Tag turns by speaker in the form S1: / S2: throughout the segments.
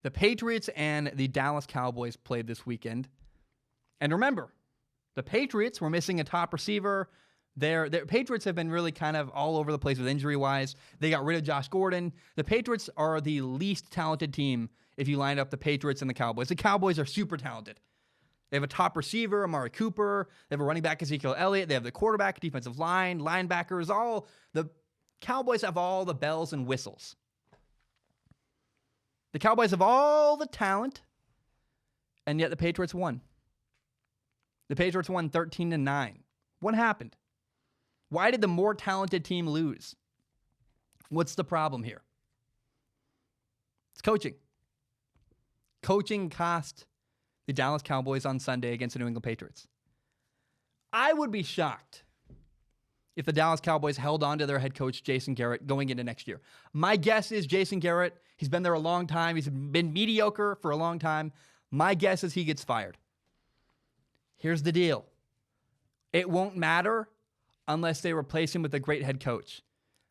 S1: The Patriots and the Dallas Cowboys played this weekend. And remember, the Patriots were missing a top receiver. Their Patriots have been really kind of all over the place with injury-wise. They got rid of Josh Gordon. The Patriots are the least talented team if you line up the Patriots and the Cowboys. The Cowboys are super talented. They have a top receiver, Amari Cooper. They have a running back, Ezekiel Elliott. They have the quarterback, defensive line, linebackers. The Cowboys have all the bells and whistles. The Cowboys have all the talent, and yet the Patriots won. The Patriots won 13-9. What happened? Why did the more talented team lose? What's the problem here? It's coaching. Coaching cost the Dallas Cowboys on Sunday against the New England Patriots. I would be shocked if the Dallas Cowboys held on to their head coach, Jason Garrett, going into next year. My guess is Jason Garrett, he's been there a long time. He's been mediocre for a long time. My guess is he gets fired. Here's the deal. It won't matter unless they replace him with a great head coach.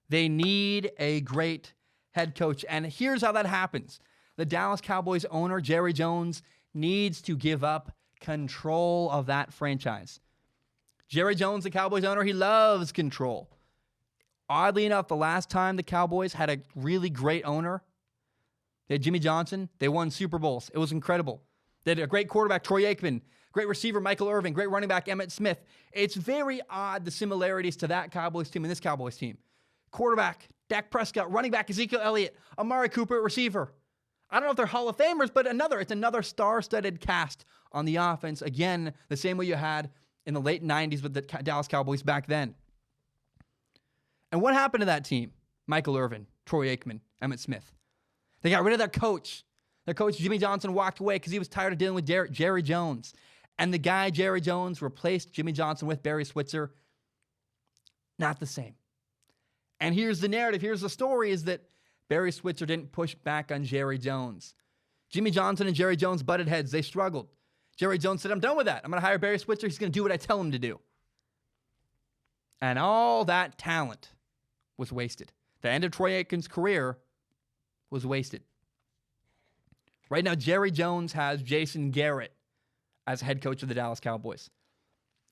S1: They need a great head coach. And here's how that happens. The Dallas Cowboys owner, Jerry Jones, needs to give up control of that franchise. Jerry Jones, the Cowboys owner, he loves control. Oddly enough, the last time the Cowboys had a really great owner, they had Jimmy Johnson. They won Super Bowls. It was incredible. They had a great quarterback, Troy Aikman, great receiver, Michael Irvin, great running back, Emmitt Smith. It's very odd, the similarities to that Cowboys team and this Cowboys team. Quarterback, Dak Prescott, running back, Ezekiel Elliott, Amari Cooper, receiver. I don't know if they're Hall of Famers, but it's another star-studded cast on the offense. Again, the same way you had in the late 90s with the Dallas Cowboys back then. And what happened to that team? Michael Irvin, Troy Aikman, Emmitt Smith. They got rid of their coach. Their coach, Jimmy Johnson, walked away because he was tired of dealing with Jerry Jones. And the guy, Jerry Jones, replaced Jimmy Johnson with Barry Switzer. Not the same. And here's the narrative. Here's the story is that Barry Switzer didn't push back on Jerry Jones. Jimmy Johnson and Jerry Jones butted heads. They struggled. Jerry Jones said, I'm done with that. I'm going to hire Barry Switzer. He's going to do what I tell him to do. And all that talent was wasted. The end of Troy Aikman's career was wasted. Right now, Jerry Jones has Jason Garrett as head coach of the Dallas Cowboys.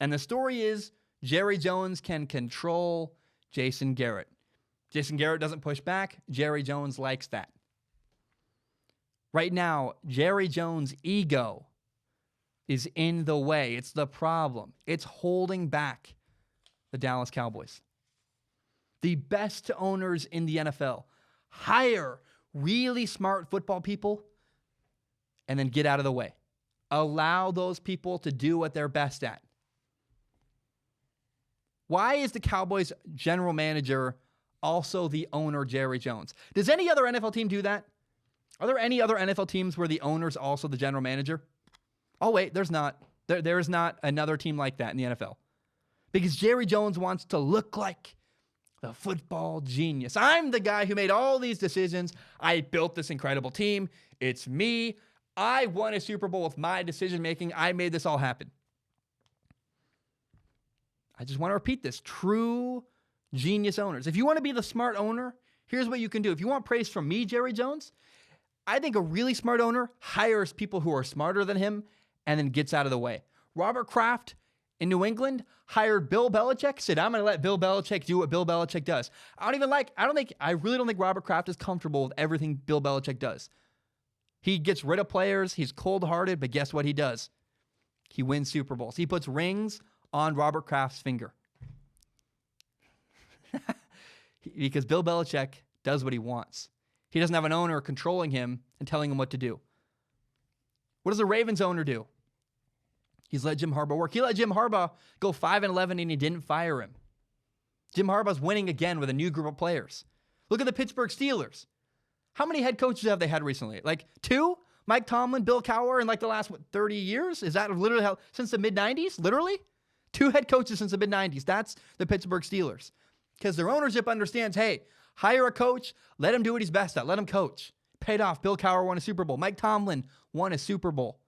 S1: And the story is Jerry Jones can control Jason Garrett. Jason Garrett doesn't push back. Jerry Jones likes that. Right now, Jerry Jones' ego is in the way. It's the problem. It's holding back the Dallas Cowboys. The best owners in the NFL hire really smart football people and then get out of the way. Allow those people to do what they're best at. Why is the Cowboys general manager also the owner, Jerry Jones? Does any other NFL team do that? Are there any other NFL teams where the owner's also the general manager? Oh, wait, there's not. There is not another team like that in the NFL. Because Jerry Jones wants to look like the football genius. I'm the guy who made all these decisions. I built this incredible team. It's me. I won a Super Bowl with my decision-making. I made this all happen. I just want to repeat this. True genius owners. If you want to be the smart owner, here's what you can do. If you want praise from me, Jerry Jones, I think a really smart owner hires people who are smarter than him and then gets out of the way. Robert Kraft in New England hired Bill Belichick, said, I'm going to let Bill Belichick do what Bill Belichick does. I really don't think Robert Kraft is comfortable with everything Bill Belichick does. He gets rid of players. He's cold-hearted, but guess what he does? He wins Super Bowls. He puts rings on Robert Kraft's finger. Because Bill Belichick does what he wants. He doesn't have an owner controlling him and telling him what to do. What does the Ravens owner do? He's let Jim Harbaugh work. He let Jim Harbaugh go 5-11 and he didn't fire him. Jim Harbaugh's winning again with a new group of players. Look at the Pittsburgh Steelers. How many head coaches have they had recently? Like 2? Mike Tomlin, Bill Cowher in like the last, 30 years? Is that literally how, since the mid-90s? Literally? 2 head coaches since the mid-90s. That's the Pittsburgh Steelers. Because their ownership understands, hey, hire a coach, let him do what he's best at, let him coach. Paid off. Bill Cowher won a Super Bowl. Mike Tomlin won a Super Bowl.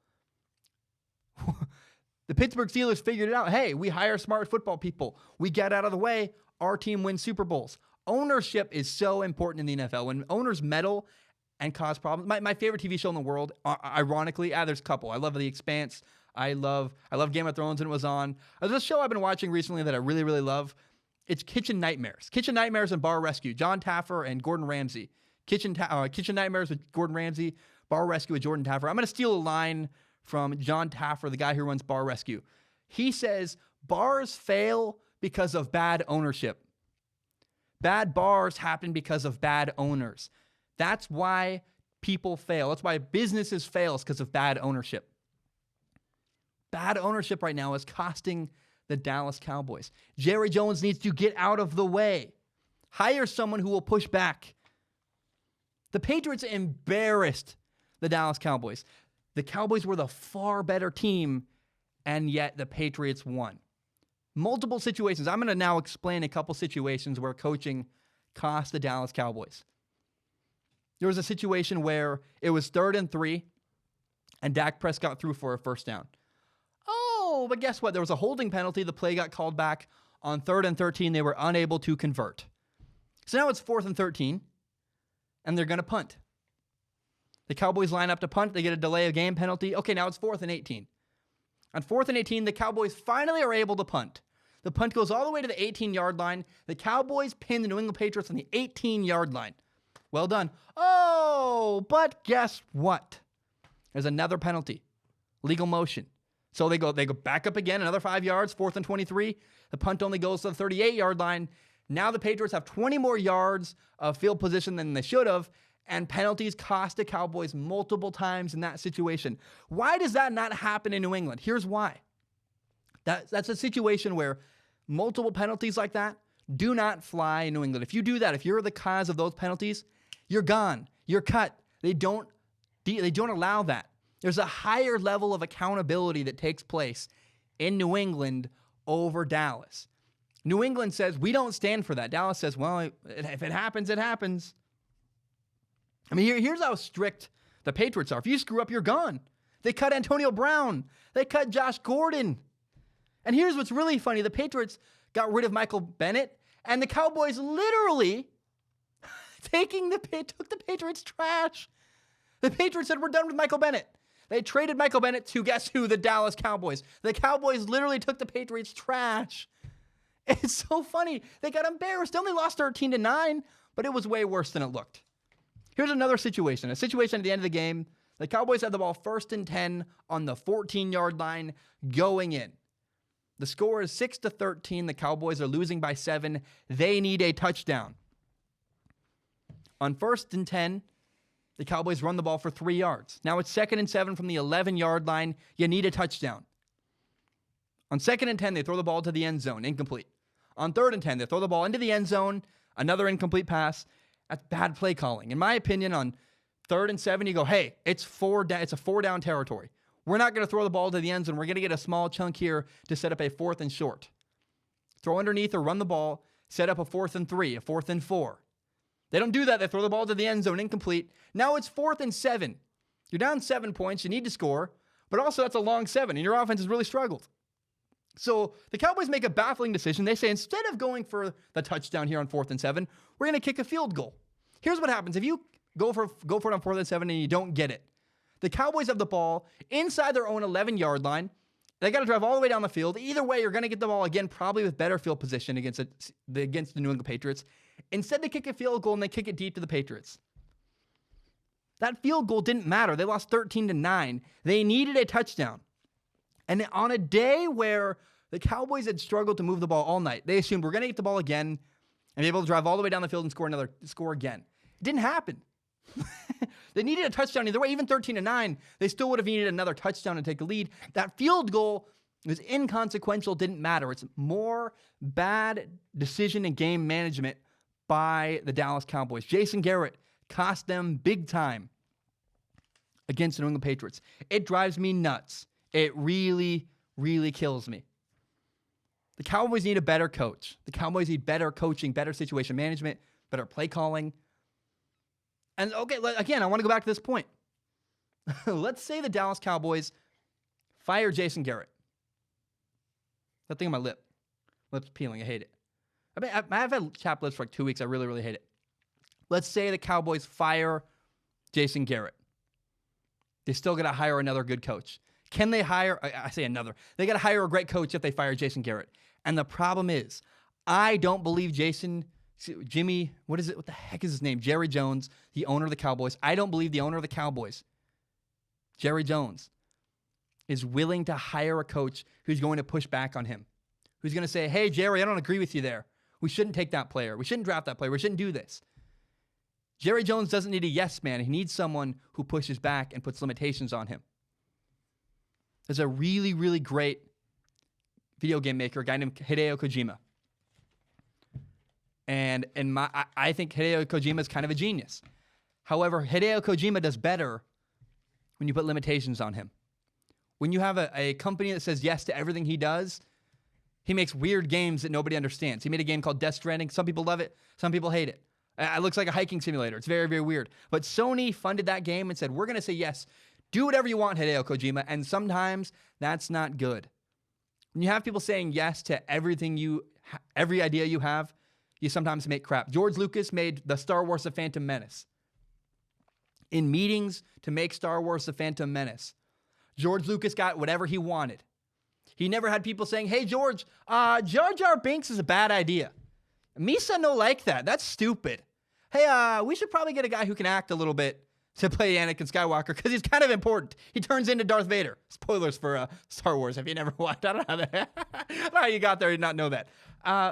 S1: The Pittsburgh Steelers figured it out. Hey, we hire smart football people. We get out of the way. Our team wins Super Bowls. Ownership is so important in the NFL. When owners meddle and cause problems. My favorite TV show in the world, ironically, there's a couple. I love The Expanse. I love Game of Thrones when it was on. There's a show I've been watching recently that I really, really love. It's Kitchen Nightmares. Kitchen Nightmares and Bar Rescue. John Taffer and Gordon Ramsay. Kitchen Nightmares with Gordon Ramsay. Bar Rescue with Jordan Taffer. I'm going to steal a line from John Taffer, the guy who runs Bar Rescue. He says, bars fail because of bad ownership. Bad bars happen because of bad owners. That's why people fail. That's why businesses fail, is because of bad ownership. Bad ownership right now is costing the Dallas Cowboys. Jerry Jones needs to get out of the way. Hire someone who will push back. The Patriots embarrassed the Dallas Cowboys. The Cowboys were the far better team, and yet the Patriots won. Multiple situations. I'm going to now explain a couple situations where coaching cost the Dallas Cowboys. There was a situation where it was 3rd and 3, and Dak Prescott threw for a first down. Oh, but guess what? There was a holding penalty. The play got called back on 3rd and 13. They were unable to convert. So now it's 4th and 13, and they're going to punt. The Cowboys line up to punt. They get a delay of game penalty. Okay, now it's 4th and 18. On 4th and 18, the Cowboys finally are able to punt. The punt goes all the way to the 18-yard line. The Cowboys pin the New England Patriots on the 18-yard line. Well done. Oh, but guess what? There's another penalty. Legal motion. So they go back up again, another 5 yards, 4th and 23. The punt only goes to the 38-yard line. Now the Patriots have 20 more yards of field position than they should have, and penalties cost the Cowboys multiple times in that situation. Why does that not happen in New England? Here's why. That's a situation where multiple penalties like that do not fly in New England. If you do that, if you're the cause of those penalties, you're gone. You're cut. They don't allow that. There's a higher level of accountability that takes place in New England over Dallas. New England says, we don't stand for that. Dallas says, well, if it happens, it happens. I mean, here's how strict the Patriots are. If you screw up, you're gone. They cut Antonio Brown. They cut Josh Gordon. And here's what's really funny. The Patriots got rid of Michael Bennett, and the Cowboys literally took the Patriots' trash. The Patriots said, we're done with Michael Bennett. They traded Michael Bennett to, guess who? The Dallas Cowboys. The Cowboys literally took the Patriots' trash. It's so funny. They got embarrassed. They only lost 13-9, but it was way worse than it looked. Here's another situation. A situation at the end of the game. The Cowboys had the ball 1st and 10 on the 14-yard line going in. The score is 6-13. The Cowboys are losing by 7. They need a touchdown. On 1st and 10, the Cowboys run the ball for 3 yards. Now it's 2nd and 7 from the 11-yard line. You need a touchdown. On 2nd and 10, they throw the ball to the end zone. Incomplete. On 3rd and 10, they throw the ball into the end zone. Another incomplete pass. That's bad play calling. In my opinion, on 3rd and 7, you go, hey, it's a 4-down territory. We're not going to throw the ball to the end zone. We're going to get a small chunk here to set up a 4th and short. Throw underneath or run the ball, set up a 4th and 3, a 4th and 4. They don't do that. They throw the ball to the end zone, incomplete. Now it's 4th and 7. You're down 7 points. You need to score, but also that's a long 7, and your offense has really struggled. So the Cowboys make a baffling decision. They say, instead of going for the touchdown here on 4th and 7, we're going to kick a field goal. Here's what happens. If you go for it on 4th and 7 and you don't get it, the Cowboys have the ball inside their own 11-yard line. They got to drive all the way down the field. Either way, you're going to get the ball again, probably with better field position against the New England Patriots. Instead, they kick a field goal and they kick it deep to the Patriots. That field goal didn't matter. They lost 13-9. They needed a touchdown. And on a day where the Cowboys had struggled to move the ball all night, they assumed we're going to get the ball again and be able to drive all the way down the field and score again. It didn't happen. They needed a touchdown either way. Even 13-9, they still would have needed another touchdown to take a lead. That field goal was inconsequential, didn't matter. It's more bad decision and game management by the Dallas Cowboys. Jason Garrett cost them big time against the New England Patriots. It drives me nuts. It really, really kills me. The Cowboys need a better coach. The Cowboys need better coaching, better situation management, better play calling. And okay, again, I want to go back to this point. Let's say the Dallas Cowboys fire Jason Garrett. That thing on my lip. Lips peeling. I hate it. I mean, I've had chapped lips for like 2 weeks. I really, really hate it. Let's say the Cowboys fire Jason Garrett. They still got to hire another good coach. Can they hire, I say another, they got to hire a great coach if they fire Jason Garrett. And the problem is, I don't believe Jimmy, what the heck is his name? Jerry Jones, the owner of the Cowboys. I don't believe the owner of the Cowboys, Jerry Jones, is willing to hire a coach who's going to push back on him. Who's going to say, hey, Jerry, I don't agree with you there. We shouldn't take that player. We shouldn't draft that player. We shouldn't do this. Jerry Jones doesn't need a yes man. He needs someone who pushes back and puts limitations on him. There's a really, really great video game maker, a guy named Hideo Kojima. And I think Hideo Kojima is kind of a genius. However, Hideo Kojima does better when you put limitations on him. When you have a company that says yes to everything he does, he makes weird games that nobody understands. He made a game called Death Stranding. Some people love it. Some people hate it. It looks like a hiking simulator. It's very, very weird. But Sony funded that game and said, we're going to say yes. Do whatever you want, Hideo Kojima. And sometimes that's not good. When you have people saying yes to everything every idea you have, you sometimes make crap. George Lucas made the Star Wars The Phantom Menace. In meetings to make Star Wars The Phantom Menace, George Lucas got whatever he wanted. He never had people saying, hey, George, Jar Jar Binks is a bad idea. Misa no like that. That's stupid. Hey, we should probably get a guy who can act a little bit to play Anakin Skywalker because he's kind of important. He turns into Darth Vader. Spoilers for Star Wars if you never watched. I don't know how you got there and not know that.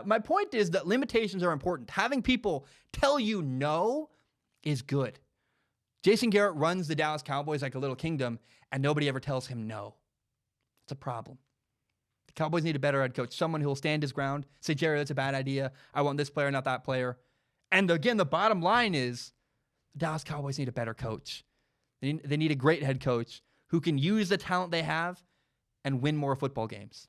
S1: My point is that limitations are important. Having people tell you no is good. Jason Garrett runs the Dallas Cowboys like a little kingdom, and nobody ever tells him no. It's a problem. The Cowboys need a better head coach, someone who will stand his ground, say, Jerry, that's a bad idea. I want this player, not that player. And again, the bottom line is the Dallas Cowboys need a better coach. They need a great head coach who can use the talent they have and win more football games.